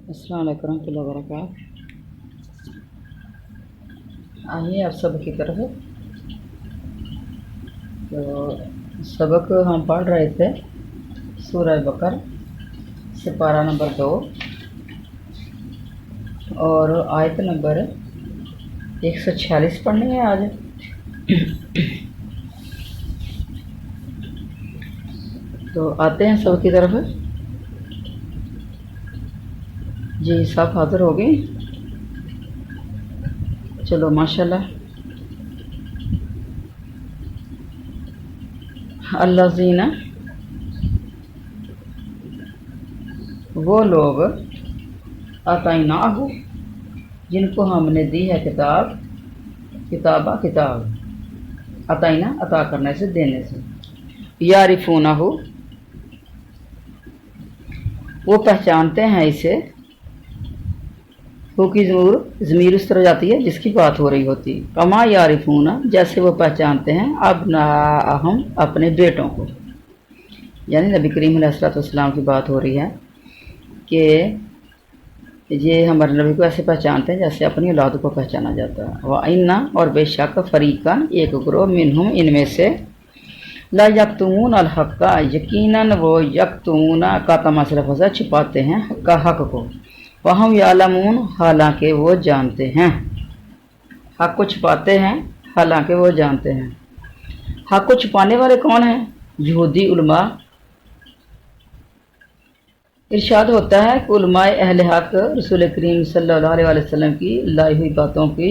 अस्सलाम वालेकुम रहमतुल्लाहि व बरकातहू। आइए आप सब की तरफ। तो सबक हम पढ़ रहे थे सूरह बकर सिपारा नंबर 2 और आयत नंबर 146 पढ़नी है आज। तो आते हैं सब की तरफ। जी सब हाजिर हो गए। चलो माशाल्लाह। अल्लाज़ीना, वो लोग, आताइनाहु, जिनको हमने दी है किताब, किताब अताइना अता करने से, देने से। यारिफूनहु, वो पहचानते हैं इसे। वो की ज़मीर उस तरह जाती है जिसकी बात हो रही होती। कमा यारिफूना, जैसे वो पहचानते हैं अबनाअहम, अपने बेटों को। यानी नबी करीम अलैहिस्सलाम की बात हो रही है कि ये हमारे नबी को ऐसे पहचानते हैं जैसे अपनी औलाद को पहचाना जाता है। व इन्ना, और बेशक, फ़रीक़न, एक ग्रोह, मिनहुम, इनमें से, ला यक्तुमून अल हक़्क़ा, यकीनन वो यक्तुमूना का तमाशा लफ्ज़ है, छिपाते हैं हक़ को। वहम यालमून, हालांकि वो जानते हैं। हक़ को छिपाते हैं हालांकि वो जानते हैं। हक़ को छिपाने वाले कौन हैं? यहूदी उलमा। इरशाद होता है कि उलमाए अहले हक़ रसूल करीम सल्लल्लाहु अलैहि वसल्लम की लाई हुई बातों की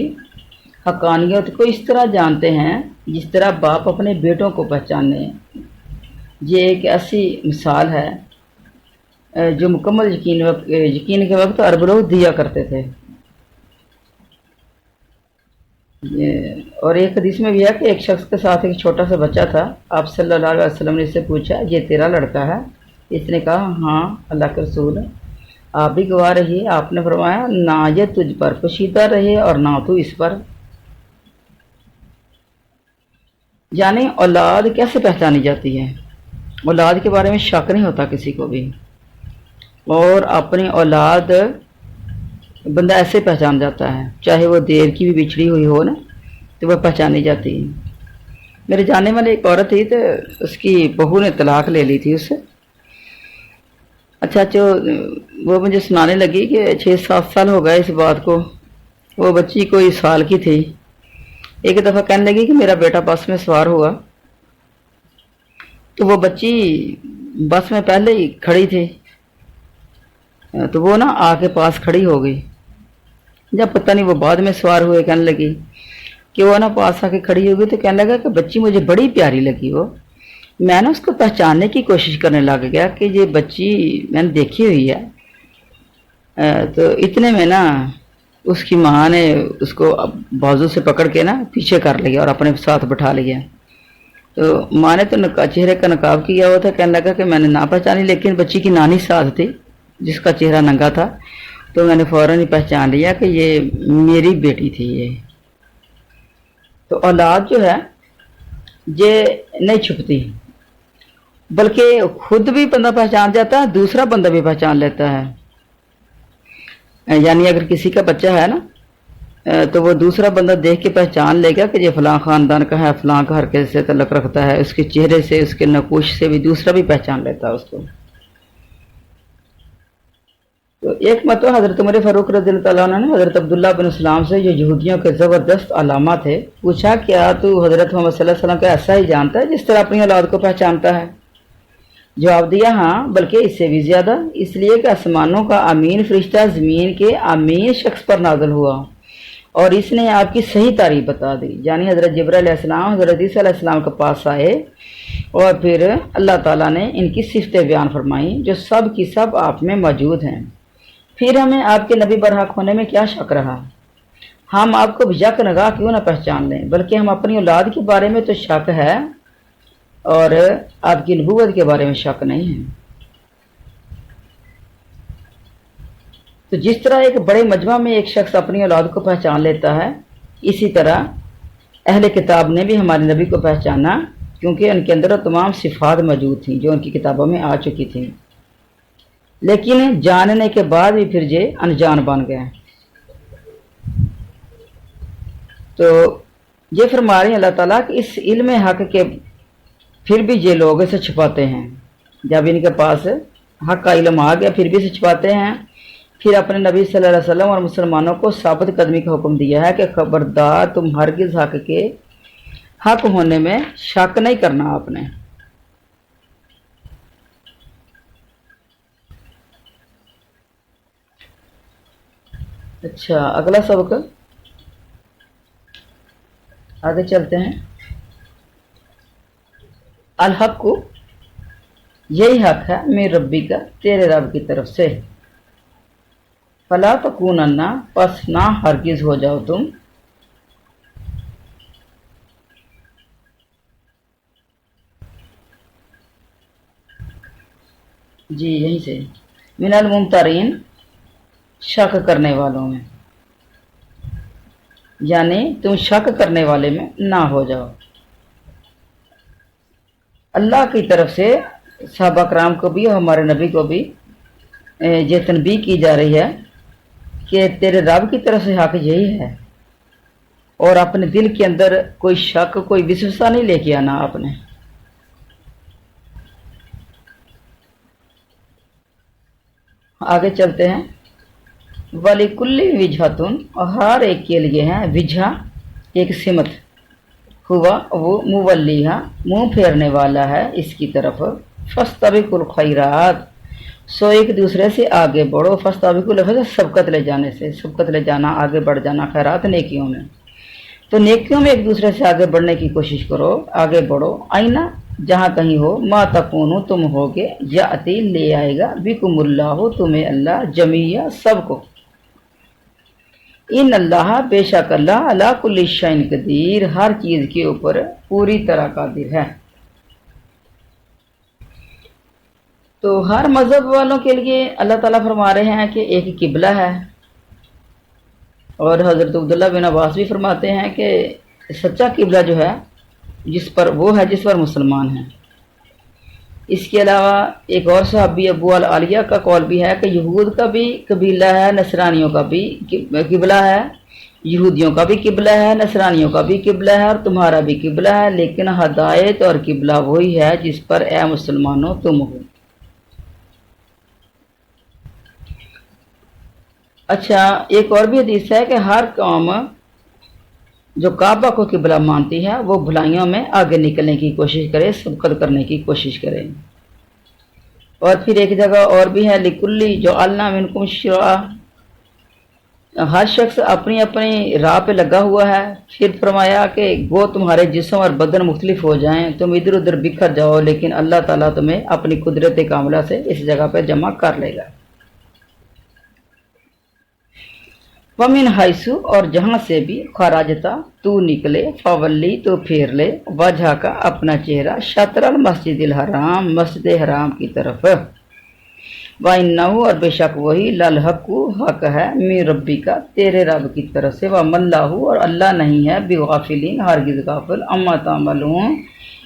हक़ानियत को इस तरह जानते हैं जिस तरह बाप अपने बेटों को पहचाने। ये एक ऐसी मिसाल है जो मुकम्मल यकीन के वक्त अरब लोग दिया करते थे। और एक हदीस में भी है कि एक शख्स के साथ एक छोटा सा बच्चा था। आप सल्लल्लाहु अलैहि वसल्लम ने इससे पूछा, ये तेरा लड़का है? इसने कहा, हाँ अल्लाह के रसूल, आप भी गवाह रहिए। आपने फरमाया, ना ये तुझ पर पोशीदा रहे और ना तू इस पर। यानी औलाद कैसे पहचानी जाती है? औलाद के बारे में शक नहीं होता किसी को भी, और अपनी औलाद बंदा ऐसे पहचान जाता है, चाहे वो देर की भी बिछड़ी हुई हो ना, तो वह पहचानी जाती है। मेरे जानने वाली एक औरत थी, तो उसकी बहू ने तलाक ले ली थी उससे। अच्छा, जो वो मुझे सुनाने लगी कि 6-7 साल हो गए इस बात को। वो बच्ची कोई साल की थी। एक दफ़ा कहने लगी कि मेरा बेटा बस में सवार हुआ, तो वो बच्ची बस में पहले ही खड़ी थी, तो वो ना आके पास खड़ी हो गई। जब पता नहीं वो बाद में सवार हुए, कहने लगी कि वो ना पास आके खड़ी हो गई, तो कहने लगा कि बच्ची मुझे बड़ी प्यारी लगी। वो मैं ना उसको पहचानने की कोशिश करने लग गया कि ये बच्ची मैंने देखी हुई है। तो इतने में ना उसकी माँ ने उसको बाजू से पकड़ के ना पीछे कर लिया और अपने साथ बिठा लिया। तो माँ ने तो चेहरे का नकाब किया हुआ था। कहने लगा कि मैंने ना पहचानी, लेकिन बच्ची की नानी साथ थी जिसका चेहरा नंगा था, तो मैंने फ़ौरन ही पहचान लिया कि ये मेरी बेटी थी। ये तो औलाद जो है ये नहीं छुपती, बल्कि खुद भी बंदा पहचान जाता है, दूसरा बंदा भी पहचान लेता है। यानी अगर किसी का बच्चा है ना, तो वो दूसरा बंदा देख के पहचान लेगा कि ये फ़लाँ ख़ानदान का है, फ़लाँ घर के से तल्लुक़ रखता है। उसके चेहरे से, उसके नकूश से भी दूसरा भी पहचान लेता है उसको। तो एक मतलब हज़रत उमर फ़ारूक रज़ियल्लाहु ताला अन्हु ने हज़रत अब्दुल्लाह बिन सलाम से, जो यहूदियों के ज़बरदस्त अलामा थे, पूछा, क्या तू हज़रत मोहम्मद सल्लल्लाहु अलैहि वसल्लम का ऐसा ही जानता है जिस तरह अपनी औलाद को पहचानता है? जवाब दिया, हाँ, बल्कि इससे भी ज़्यादा, इसलिए कि आसमानों का अमीन फरिश्ता ज़मीन के अमीन शख्स पर नाज़िल हुआ और इसने आपकी सही तारीफ बता दी। यानी हज़रत जिब्राइल अलैहिस्सलाम हज़रत ईसा अलैहिस्सलाम के पास आए और फिर अल्लाह ताला ने इनकी सिफ़तें बयान फरमाई जो सब की सब आप में मौजूद हैं। फिर हमें आपके नबी बरहक होने में क्या शक रहा? हम आपको बिजक नगाह क्यों ना पहचान लें, बल्कि हम अपनी औलाद के बारे में तो शक है और आपकी नबूवत के बारे में शक नहीं है। तो जिस तरह एक बड़े मजमा में एक शख्स अपनी औलाद को पहचान लेता है, इसी तरह अहले किताब ने भी हमारे नबी को पहचाना, क्योंकि उनके अंदर तमाम सिफात मौजूद थीं जो उनकी किताबों में आ चुकी थीं। لیکن جاننے کے بعد بھی پھر یہ انجان بن گئے۔ تو یہ فرما رہے ہیں اللہ تعالیٰ کہ اس علم حق کے پھر بھی یہ لوگ اسے چھپاتے ہیں، جب ان کے پاس حق کا علم آ گیا پھر بھی اسے چھپاتے ہیں۔ پھر اپنے نبی صلی اللہ علیہ وسلم اور مسلمانوں کو ثابت قدمی کا حکم دیا ہے کہ خبردار تم ہرگز حق کے حق ہونے میں شک نہیں کرنا آپ نے۔ اچھا، اگلا سبق آگے چلتے ہیں۔ الحق کو یہی حق ہے میرے ربی کا تیرے رب کی طرف سے، فلا تکونن پس نہ ہرگز ہو جاؤ تم جی یہیں سے من الممترین شک کرنے والوں میں، یعنی تم شک کرنے والے میں نہ ہو جاؤ۔ اللہ کی طرف سے صحابہ کرام کو بھی اور ہمارے نبی کو بھی یہ تنبیہ کی جا رہی ہے کہ تیرے رب کی طرف سے حق یہی ہے، اور اپنے دل کے اندر کوئی شک کوئی وسوسہ نہیں لے کے آنا آپ نے۔ آگے چلتے ہیں۔ وَلِكُلِّ وِجْهَةٌ اور ہر ایک کے لیے ہے وجہ ایک سمت، ہوا وہ مولیہا منہ پھیرنے والا ہے اس کی طرف، فاستبقوا الخیرات سو ایک دوسرے سے آگے بڑھو، فاستبقوا لفظ سبقت لے جانے سے، سبقت لے جانا آگے بڑھ جانا، خیرات نیکیوں میں، تو نیکیوں میں ایک دوسرے سے آگے بڑھنے کی کوشش کرو، آگے بڑھو۔ آئینہ جہاں کہیں ہو، ما تکونو تم ہوگے، یاتی لے آئے گا، بکم اللہ تمہیں اللہ، جمیعہ سب کو، ان اللہ بے شک اللہ علی کل شیء قدیر ہر چیز کے اوپر پوری طرح قادر ہے۔ تو ہر مذہب والوں کے لیے اللہ تعالیٰ فرما رہے ہیں کہ ایک قبلہ ہے، اور حضرت عبداللہ بن عباس بھی فرماتے ہیں کہ سچا قبلہ جو ہے جس پر وہ ہے جس پر مسلمان ہیں۔ اس کے علاوہ ایک اور صحابی ابو العالیہ کا قول بھی ہے کہ یہود کا بھی قبیلہ ہے، نصرانیوں کا بھی قبلہ ہے، یہودیوں کا بھی قبلہ ہے، نصرانیوں کا بھی قبلہ ہے، اور تمہارا بھی قبلہ ہے، لیکن ہدایت اور قبلہ وہی ہے جس پر اے مسلمانوں تم ہو۔ اچھا، ایک اور بھی حدیث ہے کہ ہر قوم جو کعبہ کو قبلہ مانتی ہے وہ بھلائیوں میں آگے نکلنے کی کوشش کرے، سبقت کرنے کی کوشش کرے۔ اور پھر ایک جگہ اور بھی ہے لکلی جو اللہ منکم شرعا، ہر شخص اپنی اپنی راہ پہ لگا ہوا ہے، پھر فرمایا کہ وہ تمہارے جسم اور بدن مختلف ہو جائیں، تم ادھر ادھر بکھر جاؤ، لیکن اللہ تعالیٰ تمہیں اپنی قدرت کاملہ سے اس جگہ پہ جمع کر لے گا۔ وَمِنْ حَيْثُ اور جہاں سے بھی خراجتا تو نکلے، فولی تو پھیر لے، وجہ کا اپنا چہرہ، شطر المسجد الحرام مسجد حرام کی طرف، وَإِنَّهُ اور بے شک وہی لَلْحَقُ حق ہے، مِن ربی کا تیرے رب کی طرف سے، وَمَا اللَّهُ اور اللہ نہیں ہے، بِغَافِلٍ ہرگز غافل، عَمَّا تَعْمَلُونَ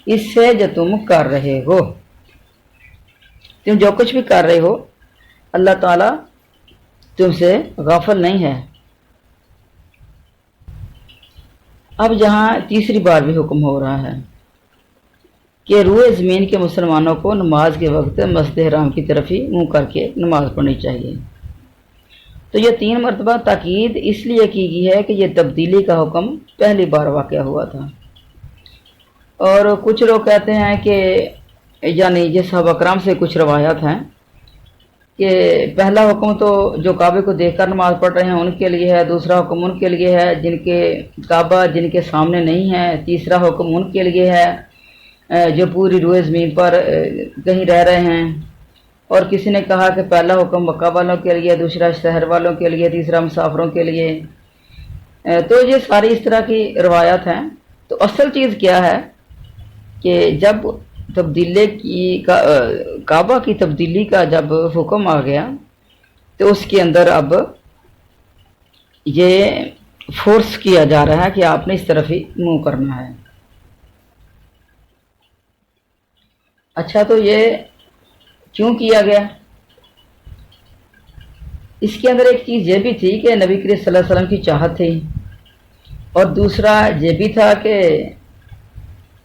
اس سے جو تم کر رہے ہو، تم جو کچھ بھی کر رہے ہو اللہ تعالیٰ تم سے غافل نہیں ہے۔ اب یہاں تیسری بار بھی حکم ہو رہا ہے کہ روئے زمین کے مسلمانوں کو نماز کے وقت مسجد حرام کی طرف ہی منہ کر کے نماز پڑھنی چاہیے۔ تو یہ 3 مرتبہ تاکید اس لیے کی گئی ہے کہ یہ تبدیلی کا حکم پہلی بار واقع ہوا تھا، اور کچھ لوگ کہتے ہیں کہ یعنی یہ صحابہ کرام سے کچھ روایات ہیں کہ پہلا حکم تو جو کعبے کو دیکھ کر نماز پڑھ رہے ہیں ان کے لیے ہے، دوسرا حکم ان کے لیے ہے جن کے کعبہ جن کے سامنے نہیں ہے، تیسرا حکم ان کے لیے ہے جو پوری روئے زمین پر کہیں رہ رہے ہیں، اور کسی نے کہا کہ پہلا حکم مکہ والوں کے لیے، دوسرا شہر والوں کے لیے، تیسرا مسافروں کے لیے۔ تو یہ ساری اس طرح کی روایات ہیں۔ تو اصل چیز کیا ہے کہ جب تبدیلی کی کعبہ کی تبدیلی کا جب حکم آ گیا تو اس کے اندر اب یہ فورس کیا جا رہا ہے کہ آپ نے اس طرف ہی منہ کرنا ہے۔ اچھا، تو یہ کیوں کیا گیا؟ اس کے اندر ایک چیز یہ بھی تھی کہ نبی کریم صلی اللہ علیہ وسلم کی چاہت تھی، اور دوسرا یہ بھی تھا کہ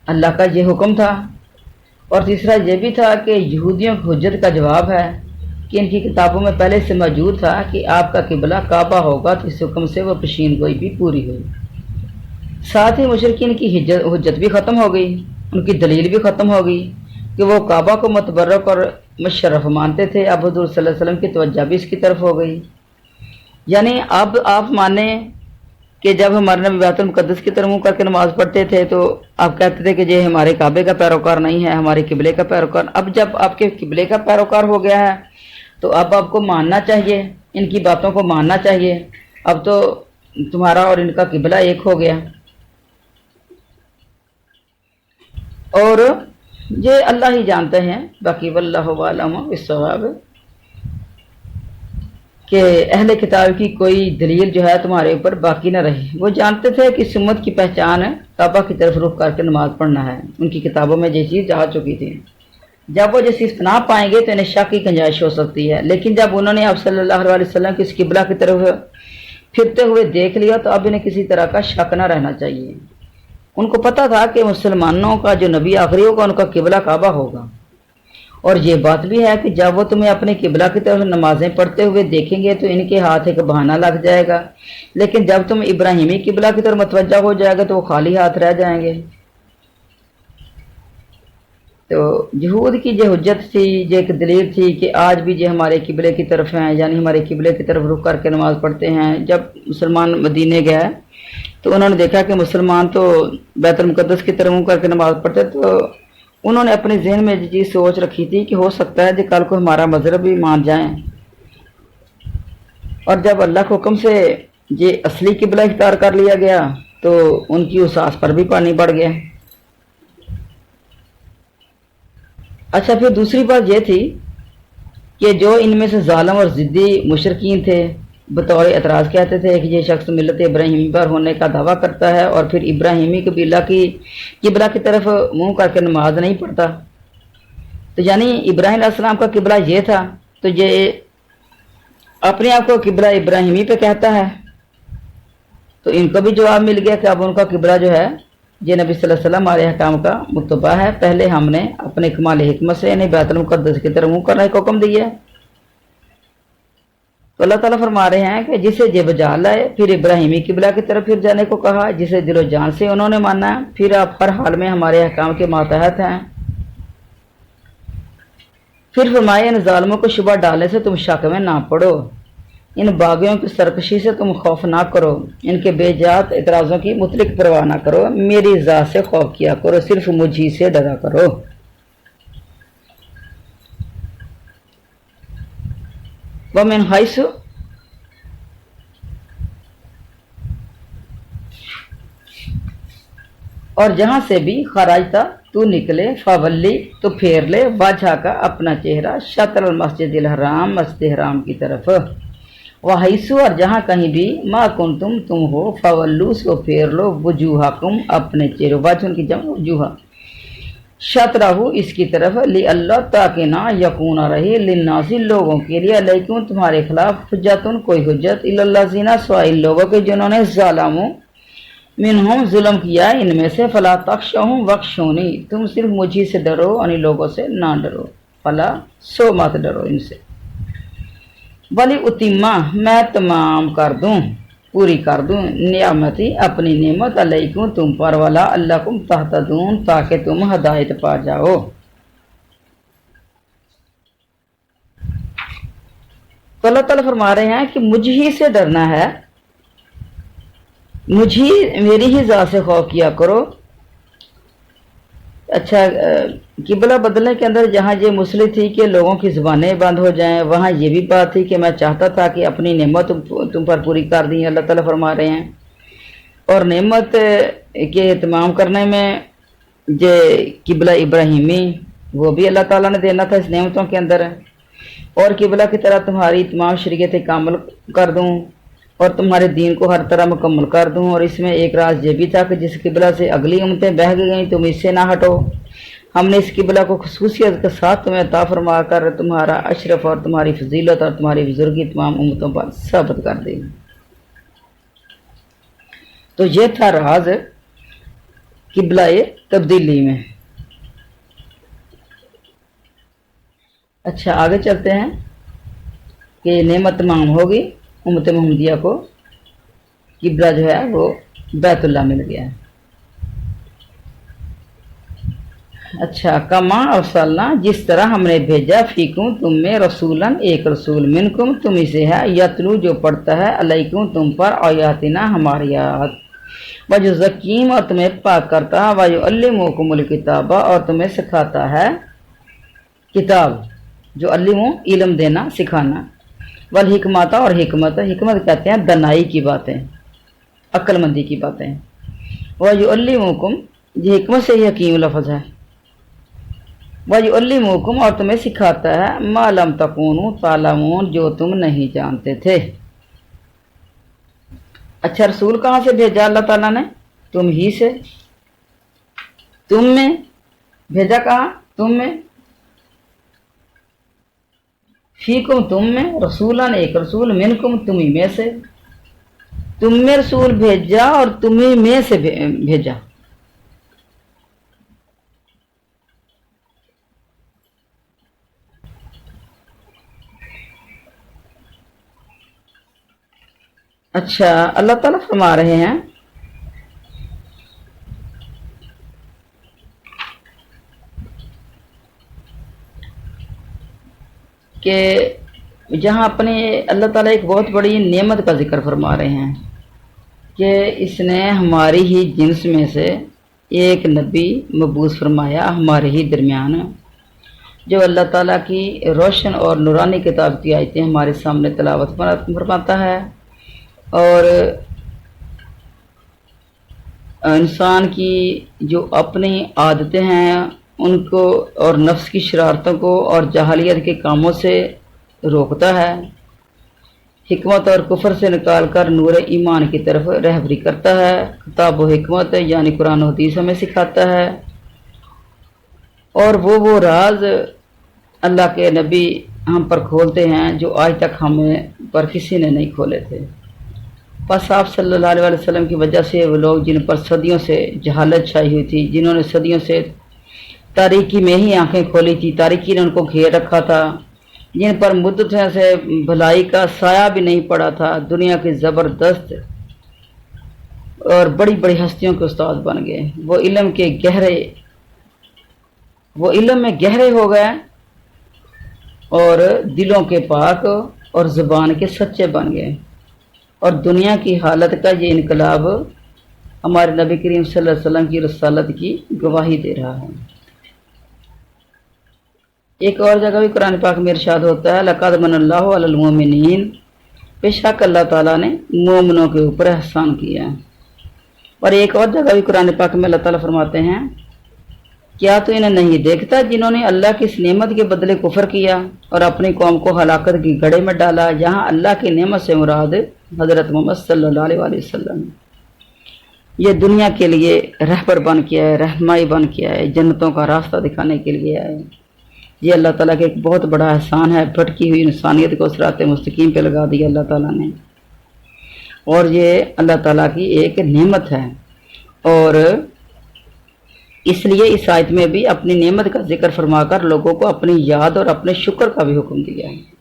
اللہ کا یہ حکم تھا، اور تیسرا یہ بھی تھا کہ یہودیوں کی حجت کا جواب ہے کہ ان کی کتابوں میں پہلے سے موجود تھا کہ آپ کا قبلہ کعبہ ہوگا، تو اس حکم سے وہ پیشین گوئی بھی پوری ہوئی۔ ساتھ ہی مشرکین کی حجت بھی ختم ہو گئی، ان کی دلیل بھی ختم ہو گئی کہ وہ کعبہ کو متبرک اور مشرف مانتے تھے۔ اب حضور صلی اللہ علیہ وسلم کی توجہ بھی اس کی طرف ہو گئی، یعنی اب آپ مانیں کہ جب ہمارے نبی بیت المقدس کی طرف منہ کر کے نماز پڑھتے تھے تو آپ کہتے تھے کہ یہ ہمارے کعبے کا پیروکار نہیں ہے، ہمارے قبلے کا پیروکار۔ اب جب آپ کے قبلے کا پیروکار ہو گیا ہے تو اب آپ کو ماننا چاہیے، ان کی باتوں کو ماننا چاہیے، اب تو تمہارا اور ان کا قبلہ ایک ہو گیا۔ اور یہ اللہ ہی جانتے ہیں، باقی واللہ عالم بالصواب، کہ اہل کتاب کی کوئی دلیل جو ہے تمہارے اوپر باقی نہ رہی۔ وہ جانتے تھے کہ اس امت کی پہچان کعبہ کی طرف رخ کر کے نماز پڑھنا ہے، ان کی کتابوں میں یہ چیز آ چکی تھی۔ جب وہ جس اصطلاح پائیں گے تو انہیں شک کی گنجائش ہو سکتی ہے، لیکن جب انہوں نے آپ صلی اللہ علیہ وسلم کی اس قبلہ کی طرف پھرتے ہوئے دیکھ لیا تو اب انہیں کسی طرح کا شک نہ رہنا چاہیے۔ ان کو پتہ تھا کہ مسلمانوں کا جو نبی آخری ہوگا ان کا قبلہ کعبہ ہوگا، اور یہ بات بھی ہے کہ جب وہ تمہیں اپنے قبلہ کی طرف نمازیں پڑھتے ہوئے دیکھیں گے تو ان کے ہاتھ ایک بہانہ لگ جائے گا، لیکن جب تم ابراہیمی قبلہ کی طرف متوجہ ہو جائے گا تو وہ خالی ہاتھ رہ جائیں گے۔ تو یہود کی جو حجت تھی، یہ ایک دلیل تھی کہ آج بھی جو ہمارے قبلے کی طرف ہیں، یعنی ہمارے قبلے کی طرف رخ کر کے نماز پڑھتے ہیں۔ جب مسلمان مدینے گئے تو انہوں نے دیکھا کہ مسلمان تو بیت المقدس کی طرف منہ کر کے نماز پڑھتے، تو انہوں نے اپنے ذہن میں یہ چیز سوچ رکھی تھی کہ ہو سکتا ہے کہ کل کو ہمارا مذہب بھی مان جائیں، اور جب اللہ کے حکم سے یہ اصلی قبلہ اختیار کر لیا گیا تو ان کی اساس پر بھی پانی پڑ گیا۔ اچھا، پھر دوسری بات یہ تھی کہ جو ان میں سے ظالم اور ضدی مشرکین تھے بطور اعتراض کہتے تھے کہ یہ شخص ملت ابراہیمی پر ہونے کا دعویٰ کرتا ہے اور پھر ابراہیمی قبیلہ کی قبلہ کی طرف منہ کر کے نماز نہیں پڑھتا، تو یعنی ابراہیم علیہ السلام کا قبلہ یہ تھا، تو یہ اپنے آپ کو قبلہ ابراہیمی پہ کہتا ہے۔ تو ان کو بھی جواب مل گیا کہ اب ان کا قبلہ جو ہے یہ نبی صلی اللہ علیہ وسلم علیہ حکام کا متبع ہے، پہلے ہم نے اپنے کمال حکمت سے انہیں بیت المقدس کی طرف منہ کرنے کا حکم دیا ہے۔ تو اللہ تعالیٰ فرما رہے ہیں کہ جسے یہ بجا لائے، پھر ابراہیمی قبلہ کی طرف پھر جانے کو کہا، جسے دل و جان سے انہوں نے مانا ہے، پھر آپ ہر حال میں ہمارے احکام کے ماتحت ہیں۔ پھر فرمایا ان ظالموں کو شبہ ڈالنے سے تم شک میں نہ پڑو، ان باغیوں کی سرکشی سے تم خوف نہ کرو، ان کے بے جات اعتراضوں کی مطلق پرواہ نہ کرو، میری ذات سے خوف کیا کرو، صرف مجھ ہی سے ڈرا کرو۔ وَمِنْ حَيْثُ، اور جہاں سے بھی خرجتا تو نکلے، فولی تو پھیر لے، وجہ کا اپنا چہرہ، شطر المسجد الحرام، مسجد حرام کی طرف، وحیثو، اور جہاں کہیں بھی، ما کنتم تم ہو، فولو سو پھیر لو، وجوہکم اپنے چہروں، وجہ ان کی جمع وجوہ، شطرہ اس کی طرف، لی اللہ تاکہ نہ یکون رہے، للناس لوگوں کے لیے، علیکم تمہارے خلاف، حجتن کوئی حجت، الا الذین سوائے لوگوں کے جنہوں نے ظالموا منہم ظلم کیا ان میں سے، فلا تخشوہم واخشونی، تم صرف مجھے سے ڈرو، ان لوگوں سے نہ ڈرو، فلا سو مت ڈرو ان سے، ولی اتمہ میں تمام کر دوں، پوری کر دوں، نعمتی اپنی نعمت، علیکم تم پر، ولا اللکم تہتدون تاکہ تم ہدایت پا جاؤ۔ تو اللہ تعالیٰ فرما رہے ہیں کہ مجھ ہی سے ڈرنا ہے، مجھے میری ہی ذات سے خوف کیا کرو۔ اچھا، قبلہ بدلنے کے اندر جہاں یہ مسئلہ تھی کہ لوگوں کی زبانیں بند ہو جائیں، وہاں یہ بھی بات تھی کہ میں چاہتا تھا کہ اپنی نعمت تم پر پوری کر دیں، اللہ تعالیٰ فرما رہے ہیں، اور نعمت کے اہتمام کرنے میں یہ قبلہ ابراہیمی وہ بھی اللہ تعالیٰ نے دینا تھا اس نعمتوں کے اندر، اور قبلہ کی طرح تمہاری تمام شریعتیں کامل کر دوں اور تمہارے دین کو ہر طرح مکمل کر دوں۔ اور اس میں ایک راز یہ بھی تھا کہ جس قبلہ سے اگلی امتیں بہہ گئیں تم اس سے نہ ہٹو، हमने इस किबला को खसूसियत के साथ तुम्हें अता फरमा कर तुम्हारा अशरफ और तुम्हारी फजीलत और तुम्हारी बुजुर्गी तमाम उम्मतों पर साबित कर दी। तो ये था राज किबला तब्दीली में। अच्छा, आगे चलते हैं कि नेमत तमाम होगी, उम्मत मोहम्मदिया को किबला जो है वो बैतुल्लाह मिल गया है। अच्छा, कमा अरसलना, जिस तरह हमने भेजा फीकुम तुम में रसूलन, एक रसूल मिनकुम तुम इसे है, यतलू जो पढ़ता है, अलैकुम तुम पर, आयातिना हमारी आयत, वजो जकीम और तुम्हें पाक करता है, वजो अल्लिमुकुमुल किताबा और तुम्हें सिखाता है किताब, जो अल्लिमु इल्म देना सिखाना, वल हिकमता और हिकमत, हिकमत कहते हैं दनाई की बातें, अक्लमंदी की बातें, वजो अल्लिमुकुम, ये हिकमत से ही हकीम लफ्ज़ है, वयुअल्लिमुकुम और तुम्हें सिखाता है, मालम तकूनु तालमून, जो तुम नहीं जानते थे। अच्छा, रसूल कहाँ से भेजा अल्लाह ताला ने? तुम ही से, तुम में भेजा। कहाँ? तुम में, फीकुम तुम में, रसूलन एक रसूल, मिनकुम तुम्ही में से, तुम में रसूल भेजा और तुम्ही में से भेजा। अच्छा, अल्लाह ताला फरमा रहे हैं कि जहाँ अपने अल्लाह ताला एक बहुत बड़ी नेमत का जिक्र फरमा रहे हैं कि इसने हमारी ही जिन्स में से एक नबी मबूस फरमाया हमारे ही दरमियान, जो अल्लाह ताला की रोशन और नूरानी किताब की आयतें हमारे सामने तिलावत फरमाता है और इंसान की जो अपनी आदतें हैं उनको और नफ्स की शरारतों को और जहालियत के कामों से रोकता है, हिकमत और कुफर से निकाल कर नूर ईमान की तरफ रहबरी करता है, किताब व हिकमत यानी कुरान और हदीस हमें सिखाता है, और वो राज अल्लाह के नबी हम पर खोलते हैं जो आज तक हमें पर किसी ने नहीं खोले थे। बस आप सल्लल्लाहु अलैहि वसल्लम की वजह से वो लोग जिन पर सदियों से जहालत छाई हुई थी, जिन्होंने सदियों से तारीकी में ही आंखें खोली थी, तारीकी ने उनको घेर रखा था, जिन पर मुद्दत से भलाई का साया भी नहीं पड़ा था, दुनिया के ज़बरदस्त और बड़ी बड़ी हस्तियों के उस्ताद बन गए। वो इल्म में गहरे हो गए और दिलों के पाक और ज़ुबान के सच्चे बन गए, और दुनिया की हालत का ये इनकलाब हमारे नबी करीम सल्लल्लाहु अलैहि वसल्लम की रसालत की गवाही दे रहा है। एक और जगह भी कुरान पाक में इरशाद होता है, लक़द मनल्लाहु अलल मोमिनीन, बेशक अल्लाह ताला ने मोमिनों के ऊपर एहसान किया है। और एक और जगह भी कुरान पाक में अल्लाह ताला फरमाते हैं, क्या तो इन्हें नहीं देखता जिन्होंने अल्लाह की इस नेमत के बदले कुफर किया और अपनी कौम को हलाकत की गड़े में डाला। यहाँ अल्लाह की नेमत से मुराद हज़रत मोहम्मद सल्लल्लाहु अलैहि वसल्लम, ये दुनिया के लिए रहबर बन के आए, रहनुमाई बन के आए, जन्नतों का रास्ता दिखाने के लिए आए। ये अल्लाह ताला का एक बहुत बड़ा एहसान है, भटकी हुई इंसानियत को सिरात मुस्तकीम पे लगा दिया अल्लाह ताला ने, और ये अल्लाह ताला की एक नेमत है। और इसलिए इस आयत में भी अपनी नेमत का जिक्र फरमाकर लोगों को अपनी याद और अपने शुक्र का भी हुक्म दिया है।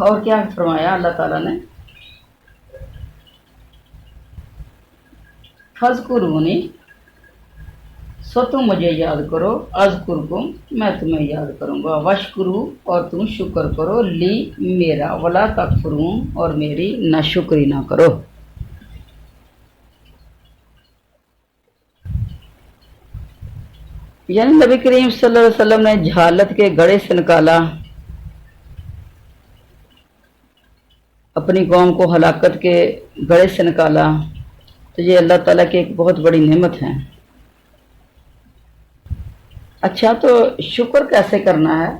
और क्या फरमाया अल्लाह ताला ने, फज़कुरूनी, सो तुम मुझे याद करो, अज़कुरकुम, मैं तुम्हें याद करूंगा, वशकुरू, और तुम शुक्र करो, ली, मेरा, वला तकफुरून, और मेरी नाशुक्री ना करो। यानी नबी करीम सल्लल्लाहु अलैहि वसल्लम ने जहालत के गड़े से निकाला, अपनी कौम को हलाकत के गड़े से निकाला, तो ये अल्लाह ताला की एक बहुत बड़ी नेमत है। अच्छा, तो शुक्र कैसे करना है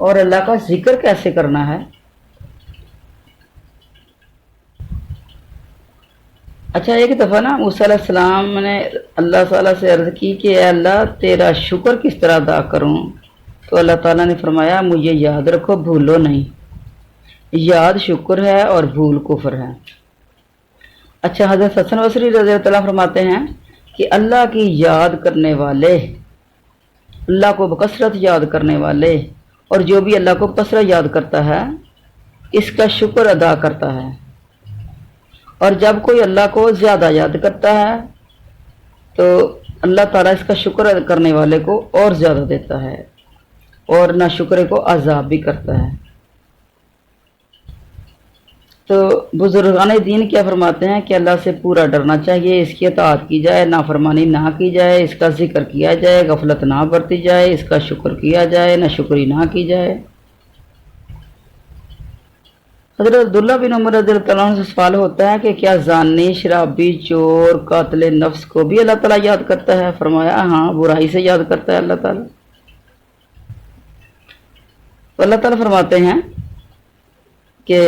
और अल्लाह का जिक्र कैसे करना है? اچھا ایک دفعہ نا موسیٰ علیہ السلام نے اللہ تعالیٰ سے عرض کی کہ اے اللہ تیرا شکر کس طرح ادا کروں، تو اللہ تعالیٰ نے فرمایا مجھے یاد رکھو، بھولو نہیں، یاد شکر ہے اور بھول کفر ہے۔ اچھا حضرت حسن بصری رضی اللہ عنہ فرماتے ہیں کہ اللہ کی یاد کرنے والے، اللہ کو بکثرت یاد کرنے والے، اور جو بھی اللہ کو بکثرت یاد کرتا ہے اس کا شکر ادا کرتا ہے، اور جب کوئی اللہ کو زیادہ یاد کرتا ہے تو اللہ تعالیٰ اس کا شکر کرنے والے کو اور زیادہ دیتا ہے، اور نہ شکرے کو عذاب بھی کرتا ہے۔ تو بزرگان دین کیا فرماتے ہیں کہ اللہ سے پورا ڈرنا چاہیے، اس کی اطاعت کی جائے، نافرمانی نہ کی جائے، اس کا ذکر کیا جائے، غفلت نہ برتی جائے، اس کا شکر کیا جائے، نہ شکری نہ کی جائے۔ حضرت عبداللہ بن عمر رضی اللہ عنہ سے سوال ہوتا ہے کہ کیا زانی، شرابی، چور، قاتل نفس کو بھی اللہ تعالیٰ یاد کرتا ہے؟ فرمایا ہاں، برائی سے یاد کرتا ہے اللہ تعالیٰ۔ تو اللہ تعالیٰ فرماتے ہیں کہ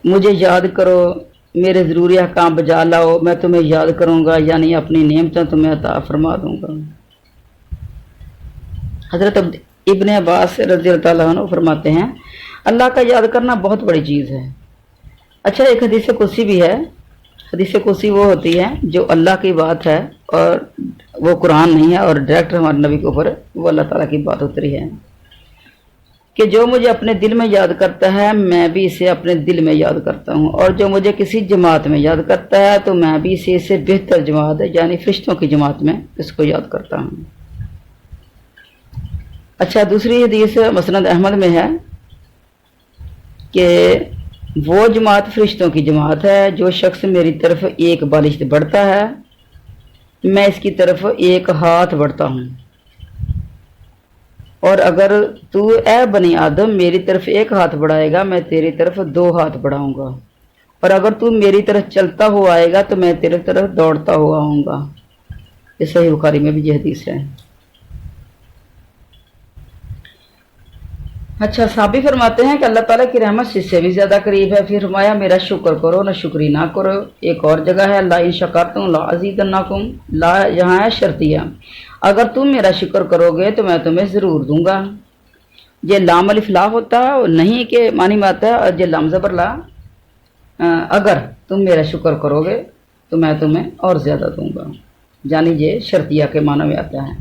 مجھے یاد کرو، میرے ضروری احکام بجا لاؤ، میں تمہیں یاد کروں گا، یعنی اپنی نعمتیں تمہیں عطا فرما دوں گا۔ حضرت ابن عباس رضی اللہ عنہ فرماتے ہیں اللہ کا یاد کرنا بہت بڑی چیز ہے۔ اچھا ایک حدیث قدسی بھی ہے، حدیث قدسی وہ ہوتی ہے جو اللہ کی بات ہے اور وہ قرآن نہیں ہے اور ڈائریکٹ ہمارے نبی کے اوپر وہ اللہ تعالیٰ کی بات اتری ہے کہ جو مجھے اپنے دل میں یاد کرتا ہے میں بھی اسے اپنے دل میں یاد کرتا ہوں، اور جو مجھے کسی جماعت میں یاد کرتا ہے تو میں بھی اسے اس سے بہتر جماعت یعنی فرشتوں کی جماعت میں اس کو یاد کرتا ہوں۔ اچھا دوسری حدیث مسند احمد میں ہے کہ وہ جماعت فرشتوں کی جماعت ہے، جو شخص میری طرف ایک بالشت بڑھتا ہے میں اس کی طرف ایک ہاتھ بڑھتا ہوں، اور اگر تو اے بنی آدم میری طرف ایک ہاتھ بڑھائے گا میں تیری طرف 2 ہاتھ بڑھاؤں گا، اور اگر تو میری طرف چلتا ہوا آئے گا تو میں تیری طرف دوڑتا ہوا آؤں گا۔ یہ صحیح بخاری میں بھی یہ حدیث ہے۔ اچھا صحابی فرماتے ہیں کہ اللہ تعالیٰ کی رحمت سے اس سے بھی زیادہ قریب ہے، پھر فرمایا میرا شکر کرو نہ شکری نہ کرو۔ ایک اور جگہ ہے لا ان شکرتم لا ازیدنکم، لا یہاں ہے شرطیہ، اگر تم میرا شکر کرو گے تو میں تمہیں ضرور دوں گا۔ یہ لام الف لا ہوتا ہے، نہیں کہ معنی میں آتا ہے، اور یہ لام زبر لا، اگر تم میرا شکر کرو گے تو میں تمہیں اور زیادہ دوں گا، یعنی یہ شرطیہ کے معنی میں آتا ہے۔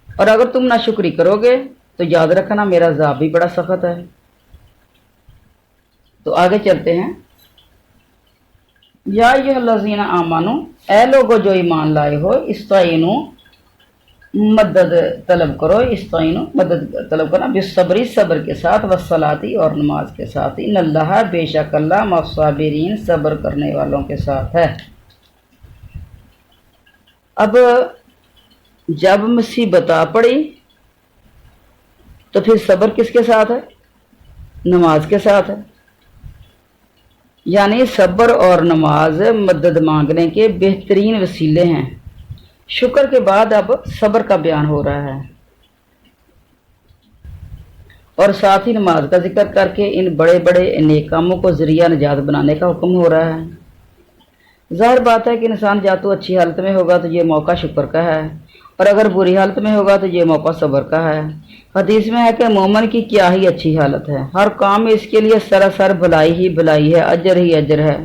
اور اگر تم نہ شکری کرو گے تو یاد رکھنا میرا عذاب بھی بڑا سخت ہے۔ تو آگے چلتے ہیں۔ یا ایھا الذین آمنو، اے لوگو جو ایمان لائے ہو، استعینوا مدد طلب کرو، استعینوا مدد طلب کرنا، بالصبر صبر کے ساتھ، والصلاۃ اور نماز کے ساتھ، ان اللہ بے شک اللہ مع الصابرین صبر کرنے والوں کے ساتھ ہے۔ اب جب مصیبت آ پڑی تو پھر صبر کس کے ساتھ ہے؟ نماز کے ساتھ ہے، یعنی صبر اور نماز مدد مانگنے کے بہترین وسیلے ہیں۔ شکر کے بعد اب صبر کا بیان ہو رہا ہے، اور ساتھ ہی نماز کا ذکر کر کے ان بڑے بڑے نیک کاموں کو ذریعہ نجات بنانے کا حکم ہو رہا ہے۔ ظاہر بات ہے کہ انسان یا تو اچھی حالت میں ہوگا تو یہ موقع شکر کا ہے، اور اگر بری حالت میں ہوگا تو یہ موقع صبر کا ہے۔ حدیث میں ہے کہ مومن کی کیا ہی اچھی حالت ہے، ہر کام میں اس کے لیے سراسر بھلائی ہی بھلائی ہے، اجر ہی اجر ہے،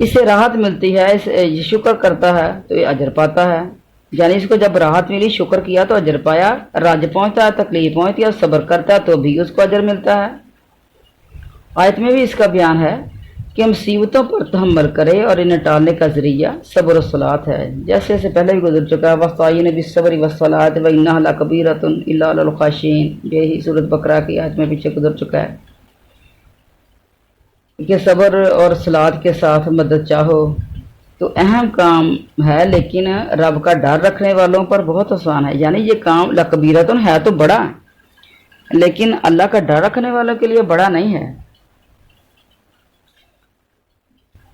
اسے راحت ملتی ہے، یہ شکر کرتا ہے تو یہ اجر پاتا ہے، یعنی اس کو جب راحت ملی شکر کیا تو اجر پایا، رنج پہنچتا ہے تکلیف پہنچتی ہے اور صبر کرتا ہے تو بھی اس کو اجر ملتا ہے۔ آیت میں بھی اس کا بیان ہے کہ مصیبتوں پر تحمل کرے اور انہیں ٹالنے کا ذریعہ صبر و صلاۃ ہے، جیسے سے پہلے بھی گزر چکا ہے، وَاسْتَعِینُوا بِالصَّبْرِ وَالصَّلَاةِ وَإِنَّهَا لَكَبِیرَةٌ إِلَّا عَلَى الْخَاشِعِینَ، یہی سورۃ بقرہ کی آیت میں پیچھے گزر چکا ہے کہ صبر اور صلاۃ کے ساتھ مدد چاہو تو اہم کام ہے، لیکن رب کا ڈر رکھنے والوں پر بہت آسان ہے، یعنی یہ کام لَکَبِیرَةٌ ہے تو بڑا، لیکن اللہ کا ڈر رکھنے والوں کے لیے بڑا نہیں ہے۔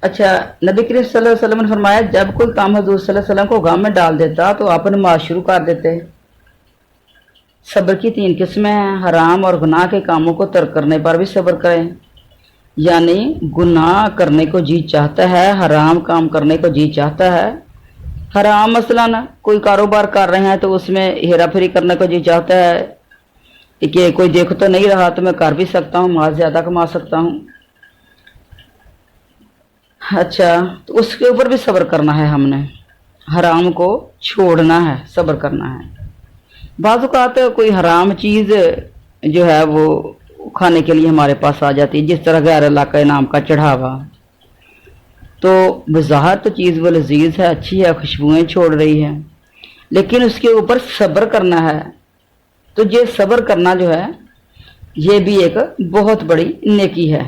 اچھا نبی کریم صلی اللہ علیہ وسلم نے فرمایا جب کوئی کام حضور صلی اللہ علیہ وسلم کو غم میں ڈال دیتا تو آپ نماز شروع کر دیتے۔ صبر کی 3 قسمیں ہیں، حرام اور گناہ کے کاموں کو ترک کرنے پر بھی صبر کریں، यानी गुनाह करने को जी चाहता है, हराम काम करने को जी चाहता है। हराम मसलन कोई कारोबार कर रहे हैं तो उसमें हेरा फेरी करने को जी चाहता है कि कोई देख तो नहीं रहा तो मैं कर भी सकता हूँ, माल ज़्यादा कमा सकता हूँ। अच्छा, तो उसके ऊपर भी सब्र करना है हमने, हराम को छोड़ना है, सब्र करना है। बाज़ औक़ात कोई हराम चीज़ जो है वो खाने के लिए हमारे पास आ जाती है, जिस तरह गैर अल्लाह के नाम का चढ़ावा। तो बज़ाहिर तो चीज़ वो लजीज है, अच्छी है, खुशबुएं छोड़ रही है, लेकिन उसके ऊपर सब्र करना है। तो ये सब्र करना जो है ये भी एक बहुत बड़ी नेकी है।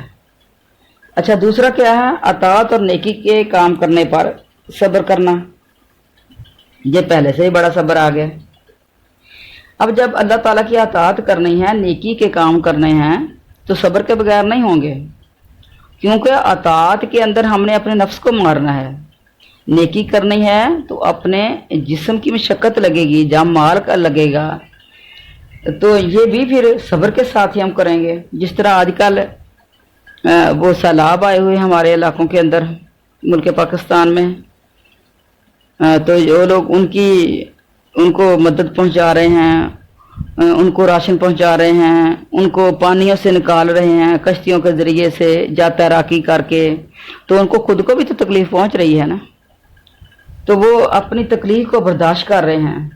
अच्छा, दूसरा क्या है? अताअत और नेकी के काम करने पर सब्र करना, ये पहले से ही बड़ा सब्र आ गया। अब जब अल्लाह ताला की अताअत करनी है, नेकी के काम करने हैं, तो सब्र के बगैर नहीं होंगे, क्योंकि अताअत के अंदर हमने अपने नफ्स को मारना है। नेकी करनी है तो अपने जिस्म की मशक्क़त लगेगी, जहाँ माल का लगेगा, तो ये भी फिर सब्र के साथ ही हम करेंगे। जिस तरह आजकल वो सैलाब आए हुए हमारे इलाकों के अंदर, मुल्क पाकिस्तान में, तो जो लोग उनको मदद पहुंचा रहे हैं, उनको राशन पहुंचा रहे हैं, उनको पानियों से निकाल रहे हैं कश्तियों के ज़रिए से, जा तैराकी करके, तो उनको खुद को भी तो तकलीफ़ पहुंच रही है ना, तो वो अपनी तकलीफ़ को बर्दाश्त कर रहे हैं।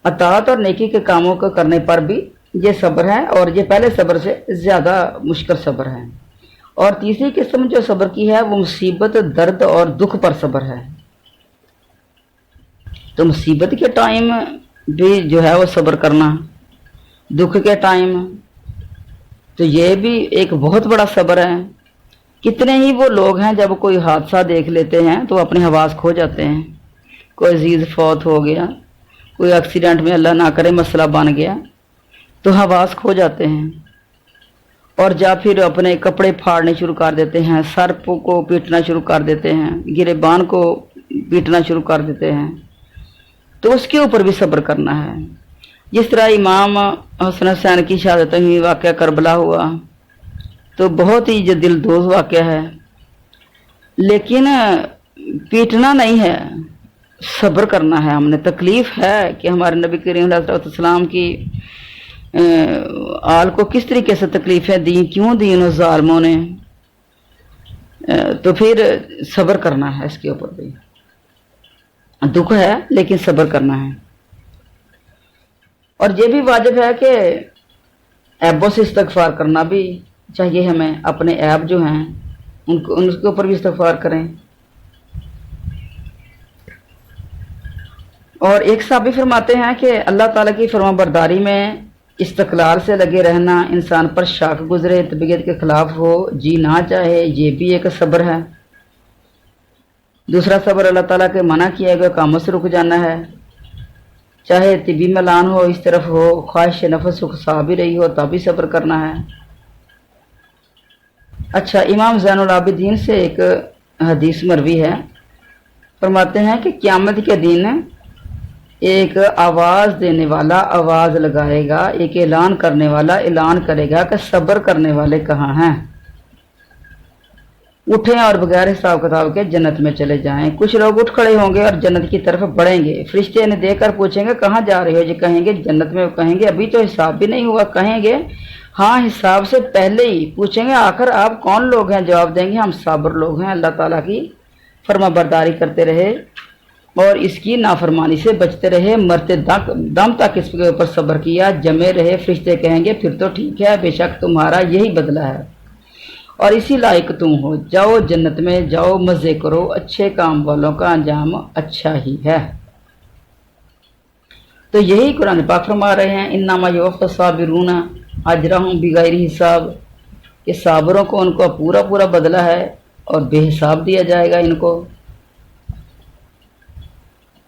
अताअत और नेकी के कामों को करने पर भी ये सब्र है, और ये पहले सब्र से ज़्यादा मुश्किल सब्र है। और तीसरी किस्म जो सब्र की है वो मुसीबत, दर्द और दुख पर सब्र है। तो मुसीबत के टाइम भी जो है वो सब्र करना, दुख के टाइम, तो ये भी एक बहुत बड़ा सब्र है। कितने ही वो लोग हैं जब कोई हादसा देख लेते हैं तो अपने हवास खो जाते हैं। कोई अजीज फौत हो गया, कोई एक्सीडेंट में अल्लाह ना करे मसला बन गया, तो हवास खो जाते हैं, और जा फिर अपने कपड़े फाड़ने शुरू कर देते हैं, सर को पीटना शुरू कर देते हैं, गिरेबान को पीटना शुरू कर देते हैं। तो उसके ऊपर भी सब्र करना है। जिस तरह इमाम हसन हुसैन की शहादत हुई, वाक़या करबला हुआ, तो बहुत ही जो दिलदोज़ वाक़या है, लेकिन पीटना नहीं है, सब्र करना है हमने। तकलीफ़ है कि हमारे नबी करीम सल्लल्लाहु की आल को किस तरीके से तकलीफ़ें दी, क्यों दी उन ज़ालिमों ने, तो फिर सब्र करना है। इसके ऊपर भी दुख है लेकिन सब्र करना है। और ये भी वाजिब है कि ऐबों से इस्तग़फ़ार करना भी चाहिए हमें, अपने ऐब जो हैं उनके ऊपर भी इस्तग़फ़ार करें। और एक साहबी फरमाते हैं कि अल्लाह ताला की फरमाबरदारी में इस्तक़लाल से लगे रहना, इंसान पर शाख गुजरे, तबीयत के खिलाफ हो, जी ना चाहे, ये भी एक सब्र है। दूसरा सब्र अल्लाह ताला के मना किए गए कामों से रुक जाना है, चाहे तिबी मलान हो, इस तरफ हो, ख्वाहिश नफ्स सा भी रही हो, तभी सब्र करना है। अच्छा, इमाम ज़ैनुल आबिदीन से एक हदीस मरवी है, फरमाते हैं कि क़यामत के दिन एक आवाज़ देने वाला आवाज़ लगाएगा, एक ऐलान करने वाला ऐलान करेगा कि सब्र करने वाले कहाँ हैं, उठें और बगैर हिसाब किताब के जन्नत में चले जाएं। कुछ लोग उठ खड़े होंगे और जन्नत की तरफ बढ़ेंगे। फरिश्ते इन्हें देखकर पूछेंगे कहाँ जा रहे हो जी? कहेंगे जन्नत में। कहेंगे अभी तो हिसाब भी नहीं हुआ। कहेंगे हाँ, हिसाब से पहले ही। पूछेंगे आखिर आप कौन लोग हैं? जवाब देंगे हम साबर लोग हैं, अल्लाह ताला की फर्माबरदारी करते रहे और इसकी नाफरमानी से बचते रहे, मरते दम तक इसके ऊपर सब्र किया, जमे रहे। फरिश्ते कहेंगे फिर तो ठीक है, बेशक तुम्हारा यही बदला है और इसी लायक तुम हो, जाओ जन्नत में जाओ, मज़े करो, अच्छे काम वालों का अंजाम अच्छा ही है। तो यही कुरान पाक फरमा रहे हैं, इन्नमा युवफ़्फ़ा साबिरून अजरहुम बिगैर हिसाब, कि साबरों को उनको पूरा पूरा बदला है और बेहिसाब दिया जाएगा इनको।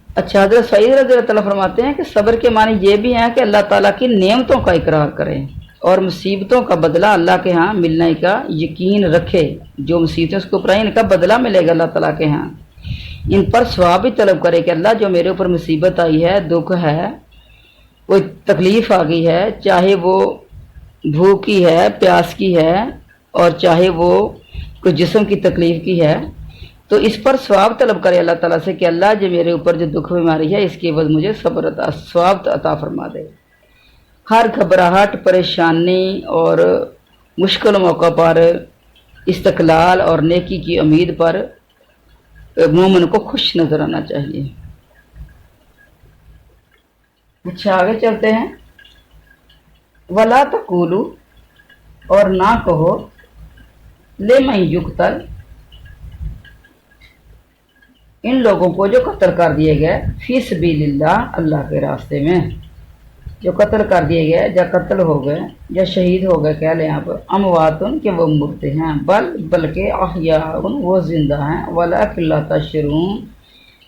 अच्छा, हज़रत सईद रज़ियल्लाहु अन्हु फरमाते हैं कि सब्र के मानी ये भी हैं कि अल्लाह ताला की नेमतों का इकरार करें और मुसीबतों का बदला अल्लाह के यहाँ मिलने का यकीन रखे। जो मुसीबतें उसको ऊपर आई, इनका बदला मिलेगा अल्लाह ताला के यहाँ। इन पर सवाब भी तलब करे कि अल्लाह जो मेरे ऊपर मुसीबत आई है, दुख है, कोई तकलीफ़ आ गई है, चाहे वो भूख की है, प्यास की है, और चाहे वो कोई जिस्म की तकलीफ की है तो इस पर सवाब तलब करे अल्लाह ताला से कि अल्लाह जो मेरे ऊपर जो दुख बीमारी है इसके एवज मुझे सब्र अता सवाब अता फरमा दे। हर घबराहट परेशानी और मुश्किल मौका पर इस्तकलाल और नेकी की उम्मीद पर मोमिन को खुश नजर आना चाहिए। अच्छा आगे चलते हैं। वला तकूलू, और ना कहो, ले मैं युक्तल, इन लोगों को जो कत्ल कर दिए गए, फी सबीलिल्लाह, अल्लाह के रास्ते में जो कत्ल कर दिए गए, या कत्ल हो गए या शहीद हो गए, कह लें आप, अमवातुन के वो मुर्दे हैं, बल्कि अहयाउन वो जिंदा हैं, वलाकिन ला तशऊरून,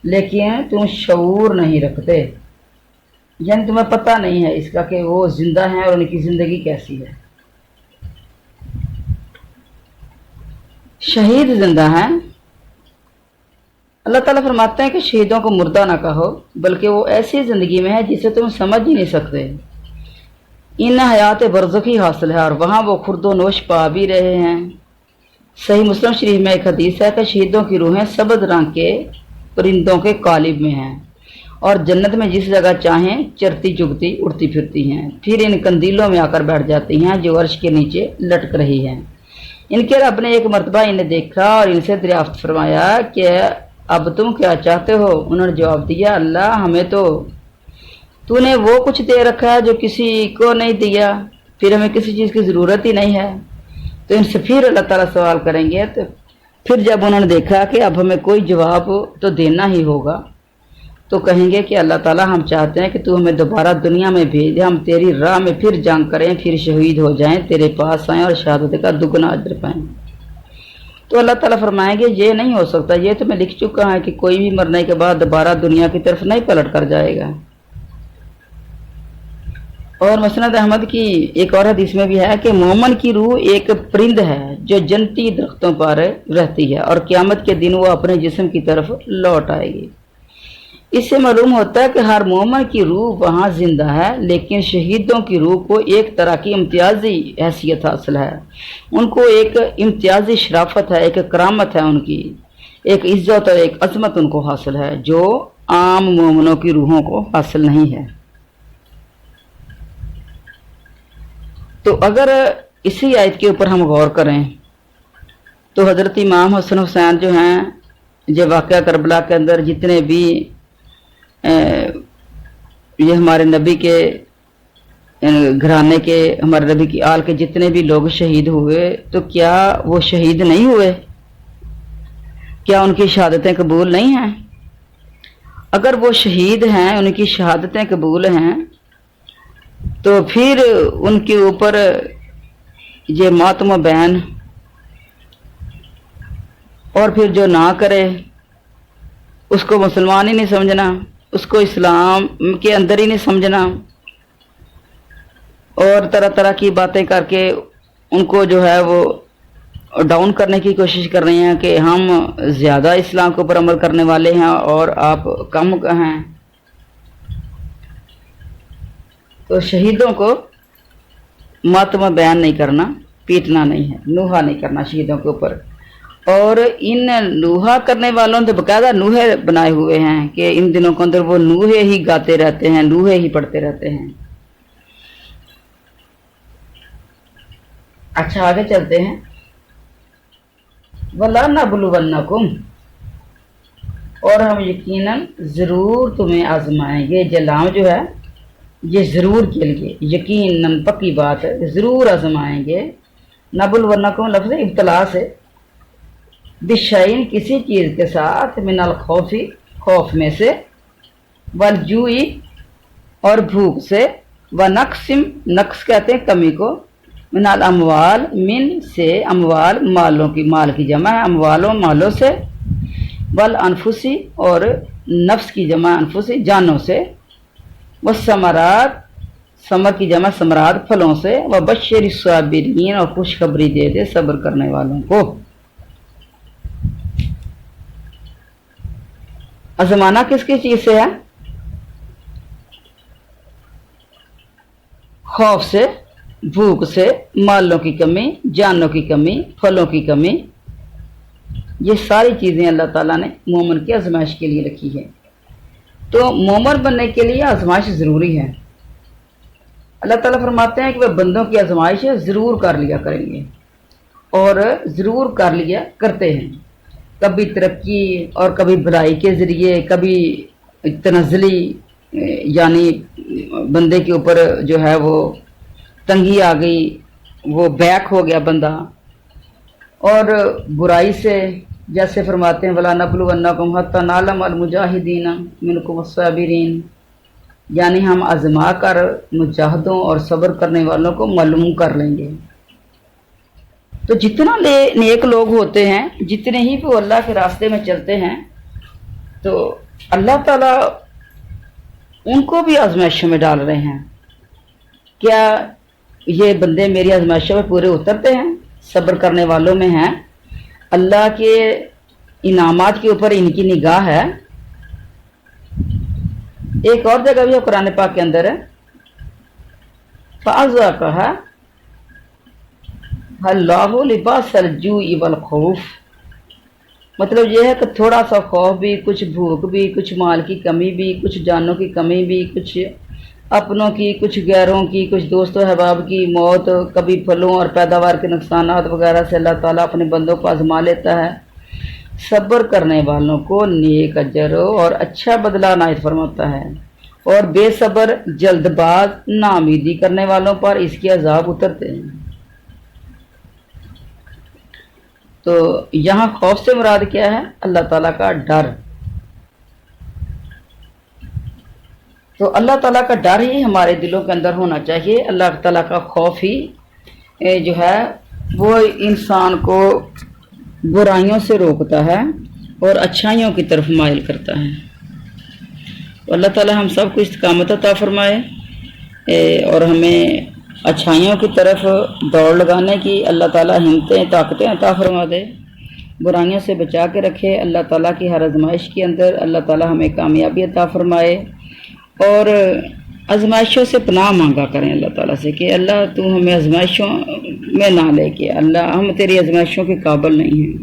लेकिन तुम शऊर नहीं रखते, यानी तुम्हें पता नहीं है इसका कि वो जिंदा हैं और उनकी ज़िंदगी कैसी है। शहीद जिंदा हैं, अल्लाह ताला फरमाते हैं कि शहीदों को मुर्दा ना कहो, बल्कि वो ऐसी ज़िंदगी में है जिसे तुम समझ ही नहीं सकते। इन हयात बरज़खी हासिल है और वहाँ वो खुर्दो नोश पा भी रहे हैं। सही मुस्लिम शरीफ में एक हदीस है कि शहीदों की रूहें सबज रंग के परिंदों के कालिब में हैं और जन्नत में जिस जगह चाहें चरती चुगती उड़ती फिरती हैं, फिर इन कंदीलों में आकर बैठ जाती हैं जो अर्श के नीचे लटक रही हैं। इनके रब ने एक मरतबा इन्हें देखा और इनसे दरियाफ्त फरमाया कि अब तुम क्या चाहते हो। उन्होंने जवाब दिया, अल्लाह हमें तो तूने वो कुछ दे रखा है जो किसी को नहीं दिया, फिर हमें किसी चीज़ की ज़रूरत ही नहीं है। तो इनसे फिर अल्लाह ताला सवाल करेंगे। तो फिर जब उन्होंने देखा कि अब हमें कोई जवाब तो देना ही होगा, तो कहेंगे कि अल्लाह ताला हम चाहते हैं कि तू हमें दोबारा दुनिया में भेज, हम तेरी राह में फिर जंग करें, फिर शहीद हो जाएं, तेरे पास आएँ और शहादत का दुगना अजर पाएँ। तो अल्लाह ताला फरमाएंगे ये नहीं हो सकता, ये तो मैं लिख चुका है कि कोई भी मरने के बाद दोबारा दुनिया की तरफ नहीं पलट कर जाएगा। और मसनद अहमद की एक और हदीस में भी है कि मोमन की रूह एक परिंद है जो जन्नती दरख्तों पर रहती है और क़यामत के दिन वो अपने जिस्म की तरफ लौट आएगी। इससे मालूम होता है कि हर मोमन की रूह वहाँ जिंदा है, लेकिन शहीदों की रूह को एक तरह की इम्तियाजी हैसियत हासिल है। उनको एक इम्तियाजी शराफत है, एक करामत है, उनकी एक इज्जत और एक अजमत उनको हासिल है जो आम मोमनों की रूहों को हासिल नहीं है। तो अगर इसी आयत के ऊपर हम गौर करें तो हज़रत इमाम हसन हुसैन जो हैं, जो वाक़या करबला के अंदर जितने भी ये हमारे नबी के घराने के, हमारे नबी की आल के जितने भी लोग शहीद हुए, तो क्या वो शहीद नहीं हुए? क्या उनकी शहादतें कबूल नहीं हैं? अगर वो शहीद हैं, उनकी शहादतें कबूल हैं, तो फिर उनके ऊपर ये मातम बैन, और फिर जो ना करे उसको मुसलमान ही नहीं समझना, उसको इस्लाम के अंदर ही नहीं समझना, और तरह तरह की बातें करके उनको जो है वो डाउन करने की कोशिश कर रहे हैं कि हम ज़्यादा इस्लाम के ऊपर अमल करने वाले हैं और आप कम हैं। तो शहीदों को मातम बयान नहीं करना, पीटना नहीं है, नूहा नहीं करना शहीदों के ऊपर। और इन नूहा करने वालों ने बकायदा नूहे बनाए हुए हैं कि इन दिनों के अंदर वो नूहे ही गाते रहते हैं, नूहे ही पढ़ते रहते हैं। अच्छा आगे चलते हैं। वला नबलुवन्नकुम, और हम यकीनन ज़रूर तुम्हें आजमाएंगे। ये लाम जो है ये ज़रूर के लिए, यकीनन पक्की बात है, ज़रूर आजमाएंगे। नबलुवन्नकुम लफ्ज़ इब्तला से, बिशैइन किसी चीज़ के साथ, मिनल खौफी खौफ में से, वल जूई और भूख से, व नक्सिम नक्स कहते हैं कमी को, मिनल अमवाल मिन से अमवाल मालों की, माल की जमा है अमवालों मालों से, वल अनफुसी और नफ्स की जमा अनफुसी जानों से, व समरात समर की जमा समरात फलों से, व बशर साबिरीन और खुशखबरी दे दे सब्र करने वालों को। आजमाना किस किस चीज से है? खौफ से, भूख से मालों की कमी, जानों की कमी, फलों की कमी, ये सारी चीज़ें अल्लाह ताला ने मोमिन की आजमाइश के लिए रखी है। तो मोमिन बनने के लिए आजमाइश ज़रूरी है। अल्लाह ताला फरमाते हैं कि वह बंदों की आजमाइश ज़रूर कर लिया करेंगे और ज़रूर कर लिया करते हैं, कभी तरक्की और कभी भलाई के ज़रिए, कभी तनज़ली यानी बंदे के ऊपर जो है वो तंगी आ गई, वो बैक हो गया बंदा, और बुराई से जैसे फरमाते हैं वला नबलुवन्नकुम हत्ता नालमल मुजाहिदीन मिनकुम अस्साबिरीन, यानी हम आजमा कर मुजाहिदों और सब्र करने वालों को मालूम कर लेंगे। तो जितना नेक लोग होते हैं, जितने ही वो अल्लाह के रास्ते में चलते हैं, तो अल्लाह ताला उनको भी आजमाइशों में डाल रहे हैं। क्या ये बंदे मेरी आजमाइशों में पूरे उतरते हैं, सब्र करने वालों में हैं, अल्लाह के इनामात के ऊपर इनकी निगाह है। एक और जगह भी है कुरान पाक के अंदर है, फाज़ा कहा अल्लाहु लिबासल जूइ वल खौफ, मतलब यह है कि थोड़ा सा खौफ भी, कुछ भूख भी, कुछ माल की कमी भी, कुछ जानों की कमी भी, कुछ अपनों की, कुछ गैरों की, कुछ दोस्तों अहबाब की मौत, कभी फलों और पैदावार के नुकसानात वगैरह से अल्लाह ताला अपने बंदों को आजमा लेता है। सब्र करने वालों को नेक अजर और अच्छा बदला नायत फरमाता है, और बेसब्र जल्दबाज नाउमीदी करने वालों पर इसके अजाब उतरते हैं। तो यहाँ खौफ से मुराद क्या है? अल्लाह ताला का डर। तो अल्लाह ताला का डर ही हमारे दिलों के अंदर होना चाहिए। अल्लाह ताला का खौफ ही जो है वो इंसान को बुराइयों से रोकता है और अच्छाइयों की तरफ माइल करता है। तो अल्लाह ताला हम सब को इस्तिकामत अता फरमाए और हमें अच्छाइयों की तरफ दौड़ लगाने की अल्लाह ताला हिम्मतें ताकतें अता फरमा दे, बुराइयों से बचा के रखे। अल्लाह ताला की हर आजमाइश के अंदर अल्लाह ताला हमें कामयाबी अता फरमाए, और आजमाइशों से पनाह मांगा करें अल्लाह ताला से कि अल्लाह तू हमें आजमाइशों में ना लेके, अल्लाह हम तेरी आजमाइशों के काबिल नहीं हैं,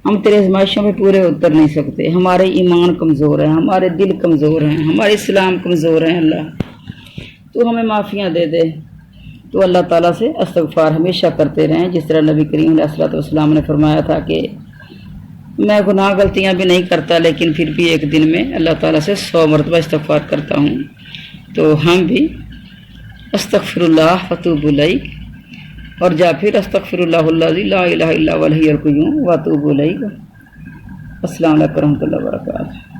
हम तेरी आजमाइशों में पूरे उतर नहीं सकते, हमारे ईमान कमज़ोर है, हमारे दिल कमज़ोर हैं, हमारे इस्लाम कमज़ोर हैं। अल्लाह तू हमें माफ़ियाँ दे दे। तो अल्लाह ताला से इस्तग़फ़ार हमेशा करते रहें, जिस तरह नबी करीम अलैहिस्सलातु वस्सलाम ने फरमाया था कि मैं गुनाह गलतियाँ भी नहीं करता, लेकिन फिर भी एक दिन में अल्लाह ताला से 100 मरतबा इस्तग़फ़ार करता हूँ। तो हम भी अस्तग़फ़िरुल्लाह वअतूबु इलैह और जा फिर अस्तग़फ़िरुल्लाहुल्लज़ी ला इलाहा इल्ला हुवल हय्युल क़य्यूम वअतूबु इलैह। अस्सलामु अलैकुम व रहमतुल्लाहि व बरकातुहू।